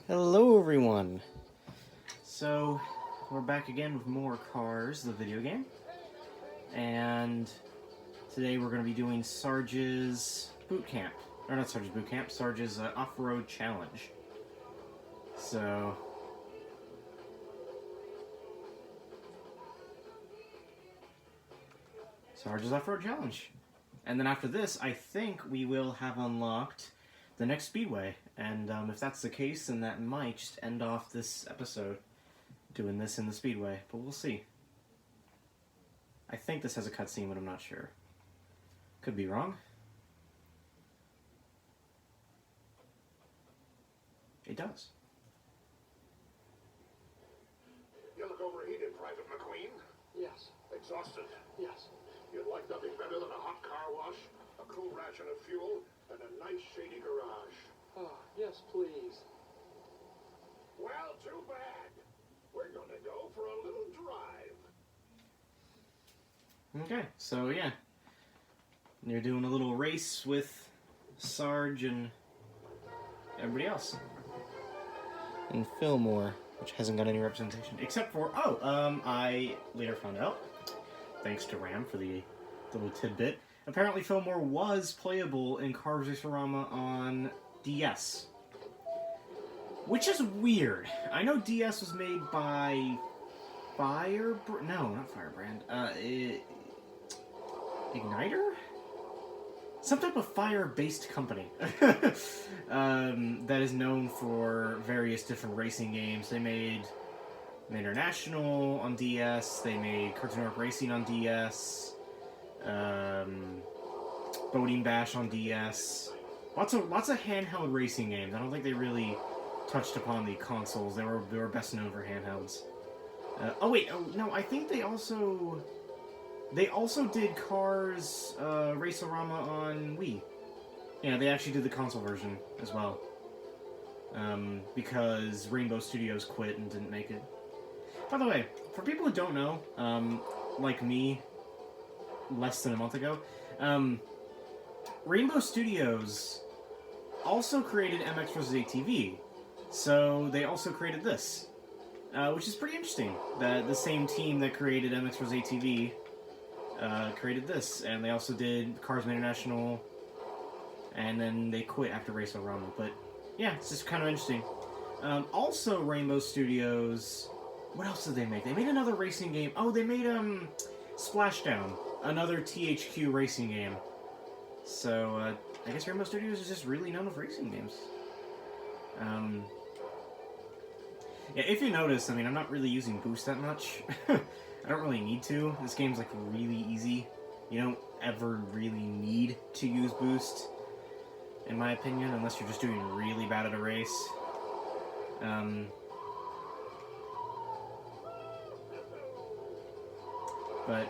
Hello everyone! So, we're back again with more Cars, the video game. And today we're going to be doing Sarge's boot camp. Or not Sarge's boot camp, Sarge's off-road challenge. So... Sarge's off-road challenge. And then after this, I think we will have unlocked the next speedway. And if that's the case, then that might just end off this episode, doing this in the speedway. But we'll see. I think this has a cutscene, but I'm not sure. Could be wrong. It does. You look overheated, Private McQueen. Yes. Exhausted. Yes. You'd like nothing better than a hot car wash, a cool ration of fuel, and a nice shady garage. Oh, yes, please. Well, too bad. We're going to go for a little drive. Okay, so yeah. You're doing a little race with Sarge and everybody else. And Fillmore, which hasn't got any representation. Except for, I later found out, thanks to Ram for the little tidbit, apparently Fillmore was playable in Cars Racerama on DS. Which is weird. I know DS was made by not Firebrand. Igniter? Some type of fire-based company that is known for various different racing games. They made International on DS. They made Cartoon Network Racing on DS. Boating Bash on DS. Lots of handheld racing games. I don't think they really touched upon the consoles. They were best known for handhelds. I think they also did Cars Racerama on Wii. Yeah, they actually did the console version as well. Because Rainbow Studios quit and didn't make it. By the way, for people who don't know, like me, less than a month ago, Rainbow Studios also created MX vs. ATV. So they also created this. Which is pretty interesting. That the same team that created MX vs. ATV created this, and they also did Cars International, and then they quit after Racerama. But yeah, it's just kind of interesting. Also, Rainbow Studios. What else did they make? They made another racing game. Oh, they made Splashdown, another THQ racing game. So I guess Rainbow Studios is just really known for racing games. Yeah, if you notice, I mean, I'm not really using boost that much. I don't really need to. This game's, like, really easy. You don't ever really need to use boost, in my opinion, unless you're just doing really bad at a race. But,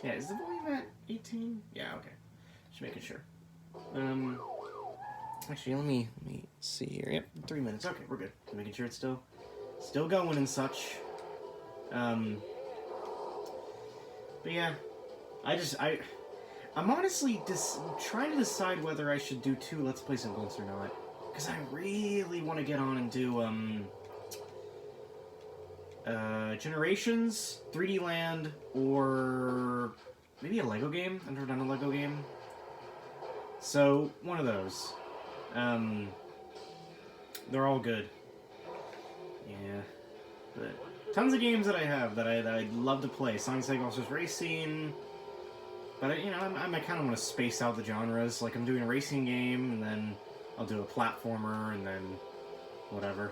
yeah, is the volume at 18? Yeah, okay. Just making sure. Actually, let me see here. Yep, 3 minutes. Okay, we're good. Just making sure it's still going and such. But yeah, I'm honestly trying to decide whether I should do 2 Let's Plays at once or not. Because I really want to get on and do, Generations, 3D Land, or maybe a Lego game. I've never done a Lego game. So, one of those. They're all good. Yeah, but tons of games that I have that I'd love to play. Sonic vs. Racing, but I kind of want to space out the genres. Like, I'm doing a racing game, and then I'll do a platformer, and then whatever.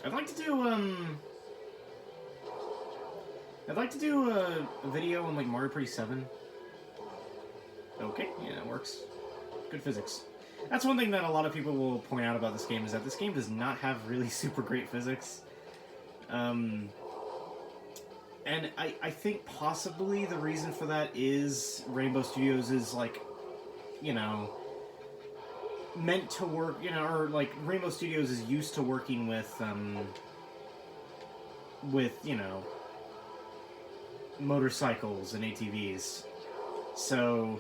I'd like to do a video on, like, Mario Party 7. Okay, yeah, that works. Good physics. That's one thing that a lot of people will point out about this game, is that this game does not have really super great physics. And I think possibly the reason for that is Rainbow Studios is, like, you know, meant to work, you know, or, like, Rainbow Studios is used to working with, you know, motorcycles and ATVs. So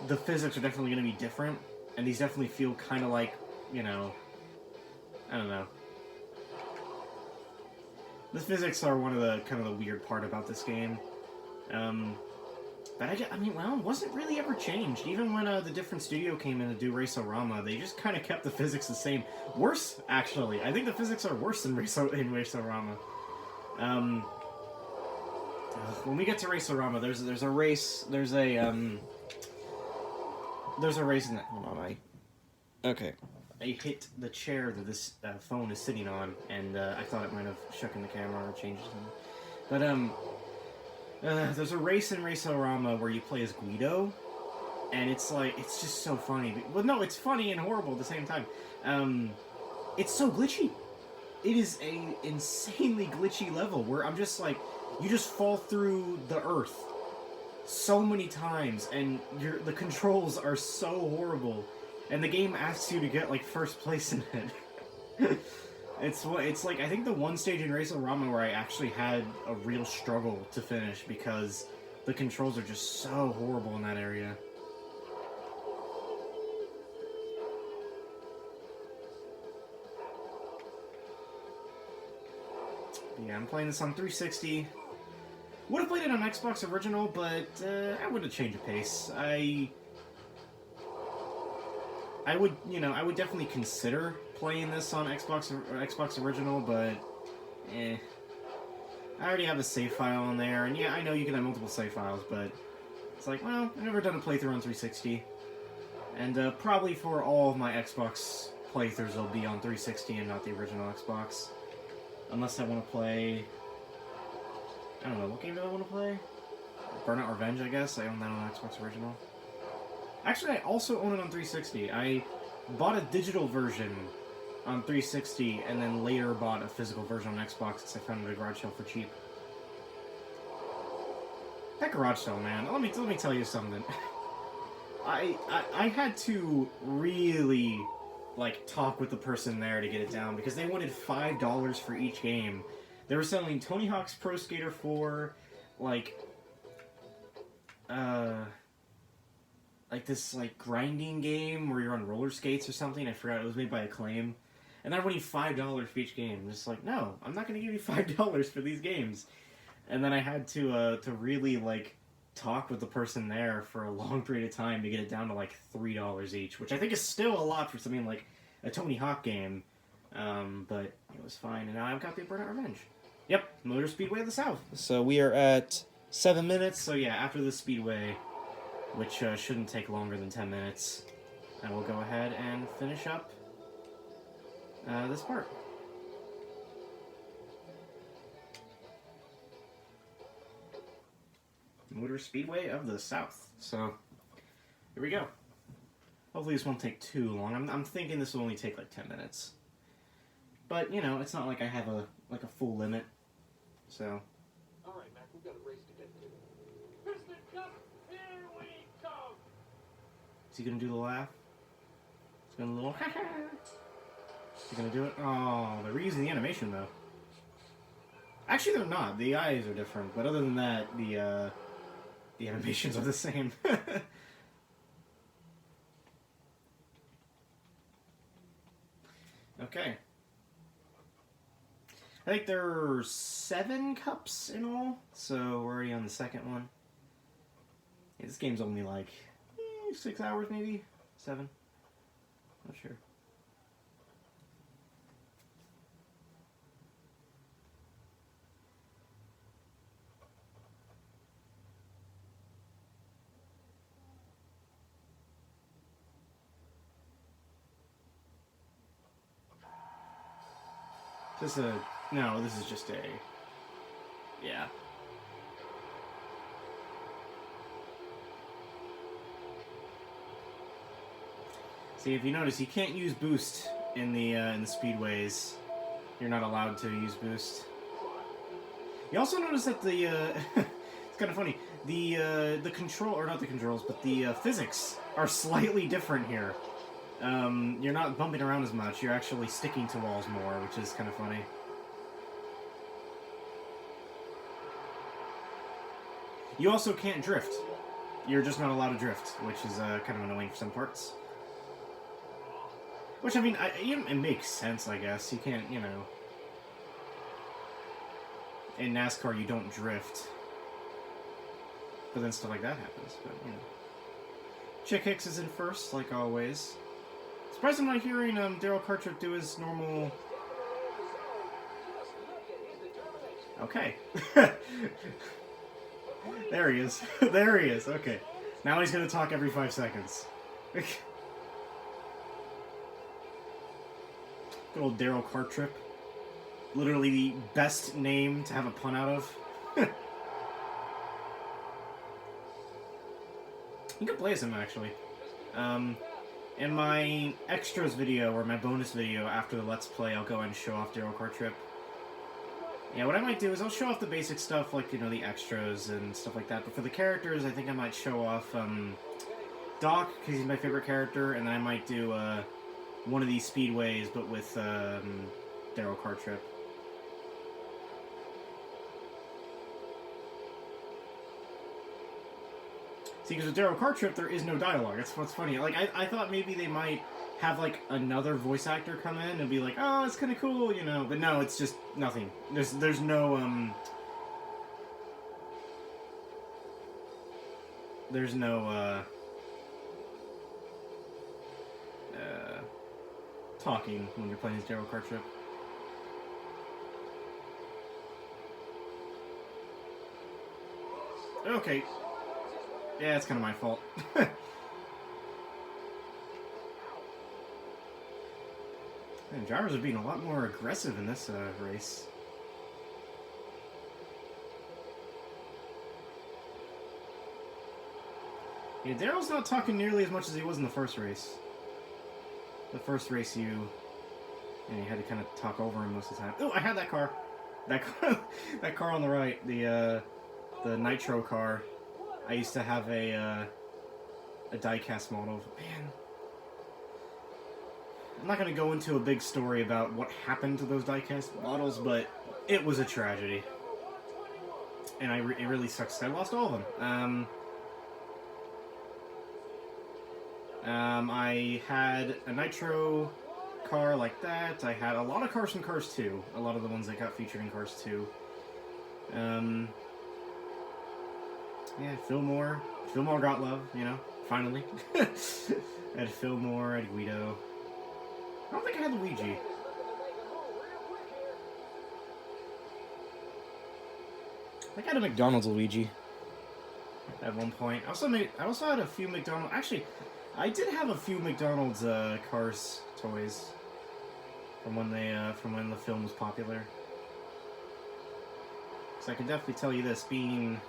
the physics are definitely going to be different, and these definitely feel kind of like, you know, I don't know. The physics are one of the kind of the weird part about this game. But I mean, well, it wasn't really ever changed. Even when the different studio came in to do Race-O-Rama, they just kind of kept the physics the same. Worse, actually. I think the physics are worse in Race-O-Rama. When we get to Race-O-Rama, there's a race. There's a race in that. Hold on, okay. I hit the chair that this phone is sitting on, and I thought it might have shook in the camera or changed something. But there's a race in Race-O-Rama where you play as Guido, and it's like, it's just so funny. Well, no, it's funny and horrible at the same time. It's so glitchy. It is a insanely glitchy level where I'm just like, you just fall through the earth so many times, and the controls are so horrible, and the game asks you to get like first place in it. It's like, I think the one stage in Race-O-Rama where I actually had a real struggle to finish because the controls are just so horrible in that area. Yeah, I'm playing this on 360. Would have played it on Xbox Original, but I wouldn't change the pace. I would, you know, I would definitely consider playing this on Xbox Original, but I already have a save file on there, and yeah, I know you can have multiple save files, but it's like, well, I've never done a playthrough on 360, and probably for all of my Xbox playthroughs, they'll be on 360 and not the original Xbox, unless I want to play. I don't know, what game do I want to play? Burnout Revenge, I guess. I own that on Xbox Original. Actually, I also own it on 360. I bought a digital version on 360, and then later bought a physical version on Xbox because I found it at a garage sale for cheap. That garage sale, man. Let me tell you something. I had to really, like, talk with the person there to get it down because they wanted $5 for each game. They were selling Tony Hawk's Pro Skater 4, like this, like, grinding game where you're on roller skates or something. I forgot. It was made by Acclaim. And they're wanting $5 for each game. I'm just like, no, I'm not going to give you $5 for these games. And then I had to really, like, talk with the person there for a long period of time to get it down to, like, $3 each, which I think is still a lot for something like a Tony Hawk game. But it was fine, and now I've got the Burnout Revenge. Yep, Motor Speedway of the South. So we are at 7 minutes, so yeah, after the Speedway, which shouldn't take longer than 10 minutes, I will go ahead and finish up this part. Motor Speedway of the South. So, here we go. Hopefully this won't take too long. I'm thinking this will only take like 10 minutes. But, you know, it's not like I have a full limit. So. Alright, Mac, we've got a race to get to. Piston Cup, here we come! Is he gonna do the laugh? He's gonna little ha ha. Is he gonna do it? Oh, they're reusing the animation though. Actually, they're not. The eyes are different, but other than that, the animations are the same. Okay. I think there are 7 cups in all, so we're already on the second one. Yeah, this game's only like 6 hours, maybe 7. Not sure. No, this is just a, yeah. See, if you notice, you can't use boost in the speedways. You're not allowed to use boost. You also notice that the, it's kind of funny, the control, or not the controls, but the physics are slightly different here. You're not bumping around as much, you're actually sticking to walls more, which is kind of funny. You also can't drift. You're just not allowed to drift, which is kind of annoying for some parts. Which, I mean, it makes sense, I guess. You can't, you know... In NASCAR, you don't drift. But then stuff like that happens, but, you know. Chick Hicks is in first, like always. Surprised I'm not hearing Daryl Cartrip do his normal... Okay. There he is. There he is, okay. Now he's gonna talk every 5 seconds. Good old Daryl Cartrip. Literally the best name to have a pun out of. You can play as him, actually. In my extras video, or my bonus video after the Let's Play, I'll go and show off Daryl Cartrip. Yeah, what I might do is I'll show off the basic stuff, like, you know, the extras and stuff like that. But for the characters, I think I might show off Doc, because he's my favorite character, and then I might do one of these speedways, but with Daryl Cartrip. See, because with Daryl Cartrip, there is no dialogue. That's what's funny. Like, I thought maybe they might have, like, another voice actor come in and be like, oh, it's kind of cool, you know. But no, it's just nothing. There's no, There's no, talking when you're playing as Daryl Cartrip. Okay. Yeah, it's kind of my fault. And drivers are being a lot more aggressive in this race. Yeah, Daryl's not talking nearly as much as he was in the first race. The first race, you had to kind of talk over him most of the time. Oh, I had that car. That car on the right, the Nitro car. I used to have a die-cast model. Man, I'm not going to go into a big story about what happened to those die-cast models, but it was a tragedy. And it really sucks. I lost all of them. I had a Nitro car like that. I had a lot of cars from Cars 2. A lot of the ones that got featured in Cars 2. Yeah, Fillmore. Fillmore got love, you know, finally. I had Fillmore, I had Guido. I don't think I had Luigi. I think I had a McDonald's Luigi at one point. I also had a few McDonald's. Actually, I did have a few McDonald's Cars toys from when the film was popular. So I can definitely tell you this, being,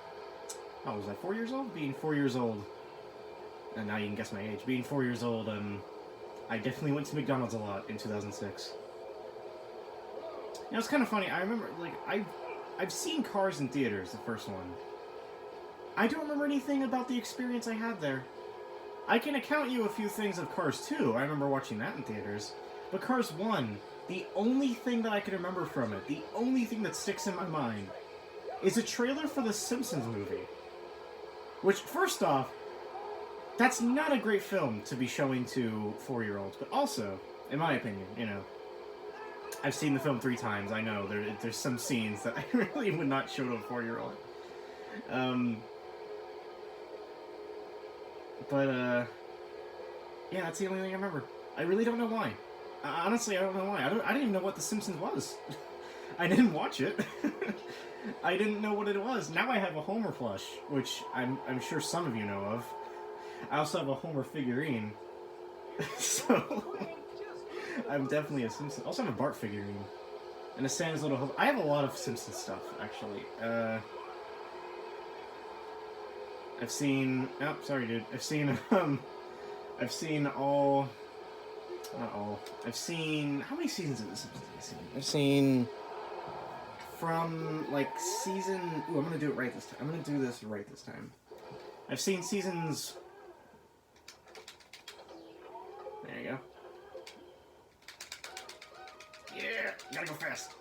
oh, was I 4 years old? Being 4 years old, and now you can guess my age. Being 4 years old, I definitely went to McDonald's a lot in 2006. You know, it's kind of funny. I remember, like, I've seen Cars in theaters, the first one. I don't remember anything about the experience I had there. I can account you a few things of Cars 2. I remember watching that in theaters. But Cars 1, the only thing that I can remember from it, the only thing that sticks in my mind, is a trailer for the Simpsons movie. Which, first off, that's not a great film to be showing to 4-year-olds. But also, in my opinion, you know, I've seen the film 3 times. I know there's some scenes that I really would not show to a 4-year-old. Yeah, that's the only thing I remember. I really don't know why. Honestly, I don't know why. I didn't even know what The Simpsons was. I didn't watch it. I didn't know what it was. Now I have a Homer plush, which I'm sure some of you know of. I also have a Homer figurine. So, I'm definitely a Simpsons. I also have a Bart figurine. And a Santa's Little Hope. I have a lot of Simpsons stuff, actually. I've seen... Oh, sorry, dude. I've seen all... Not all. I've seen... How many seasons of The Simpsons have I seen? I've seen... From, like, season... Ooh, I'm gonna do it right this time. I'm gonna do this right this time. I've seen seasons... There you go. Yeah! Gotta go fast!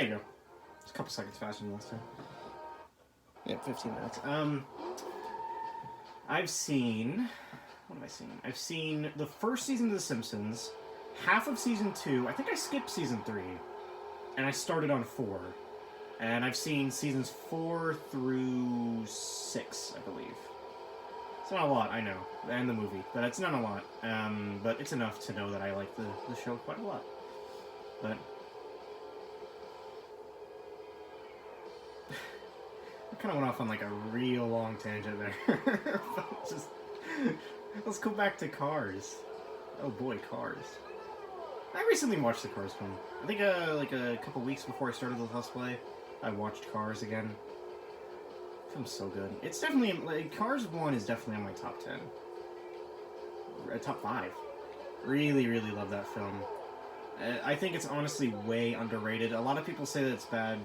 There you go. It's a couple seconds faster than last time. Yep, 15 minutes. I've seen... What have I seen? I've seen the first season of The Simpsons, half of season 2. I think I skipped season 3, and I started on 4. And I've seen seasons 4 through 6, I believe. It's not a lot, I know, and the movie, but it's not a lot. But it's enough to know that I like the show quite a lot. But I kind of went off on like a real long tangent there. But just let's go back to Cars. Oh boy, Cars. I recently watched the Cars film. I think like a couple weeks before I started the Let's Play, I watched Cars again. The film's so good. It's definitely like Cars 1 is definitely on my top 10, top 5. Really, really love that film. I think it's honestly way underrated. A lot of people say that it's bad.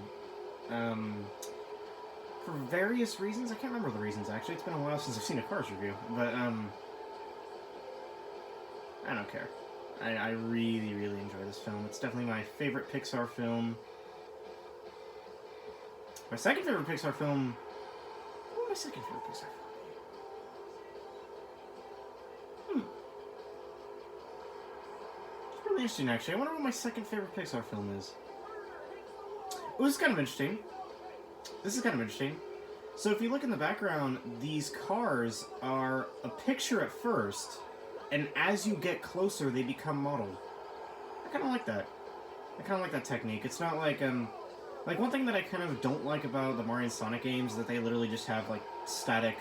For various reasons. I can't remember the reasons, actually. It's been a while since I've seen a Cars review. But, I don't care. I really, really enjoy this film. It's definitely my favorite Pixar film. My second favorite Pixar film... What was my second favorite Pixar film? It's really interesting, actually. I wonder what my second favorite Pixar film is. Oh, this is kind of interesting. So if you look in the background, these cars are a picture at first, and as you get closer, they become modeled. I kind of like that. I kind of like that technique. It's not like, one thing that I kind of don't like about the Mario and Sonic games is that they literally just have, like, static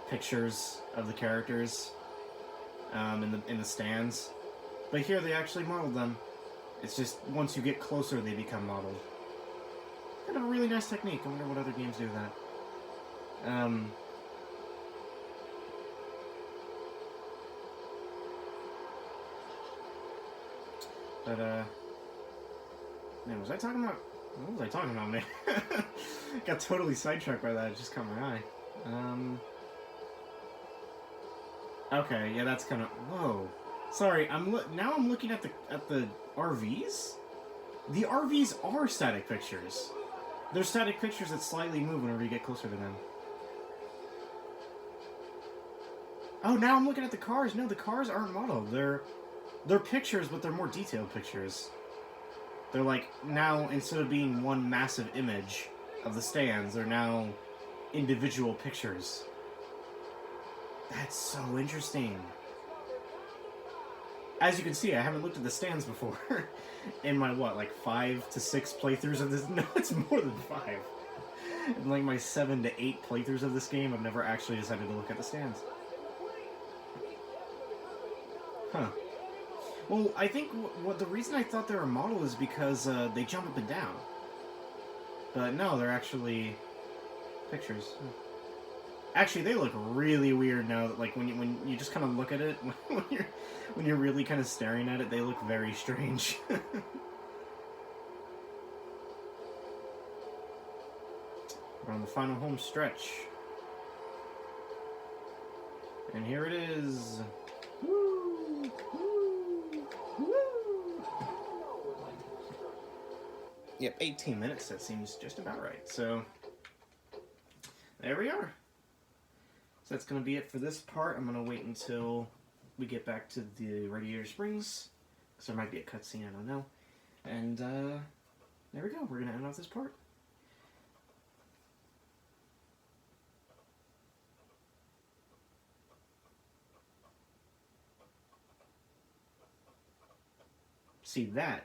pictures of the characters, in the stands. But here they actually modeled them. It's just, once you get closer, they become modeled. Kind of a really nice technique. I wonder what other games do that. Man, was I talking about... What was I talking about, man? Got totally sidetracked by that. It just caught my eye. Okay, yeah, that's kind of... Whoa. Sorry, now I'm looking at the RVs? The RVs are static pictures. They're static pictures that slightly move whenever you get closer to them. Oh, now I'm looking at the cars. No, the cars aren't modeled. They're pictures, but they're more detailed pictures. They're like, now, instead of being one massive image of the stands, they're now individual pictures. That's so interesting. As you can see, I haven't looked at the stands before. In my, what, like 5 to 6 playthroughs of this? No, it's more than 5. In like my 7 to 8 playthroughs of this game, I've never actually decided to look at the stands. Huh. Well, I think the reason I thought they were a model is because they jump up and down. But no, they're actually pictures. Actually, they look really weird now. Like when you just kind of look at it, when you're really kind of staring at it, they look very strange. We're on the final home stretch, and here it is. Woo! Woo! Woo! Yep, 18 minutes. That seems just about right. So there we are. So that's going to be it for this part. I'm going to wait until we get back to the Radiator Springs, because there might be a cutscene, I don't know. And there we go. We're going to end off this part. See, that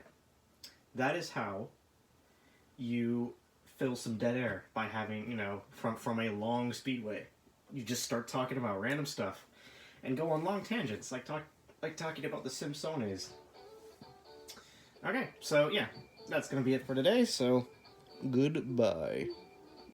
is how you fill some dead air by having, you know, from a long speedway. You just start talking about random stuff and go on long tangents, like talking about the Simpsons. Okay, so yeah, that's gonna be it for today, so goodbye.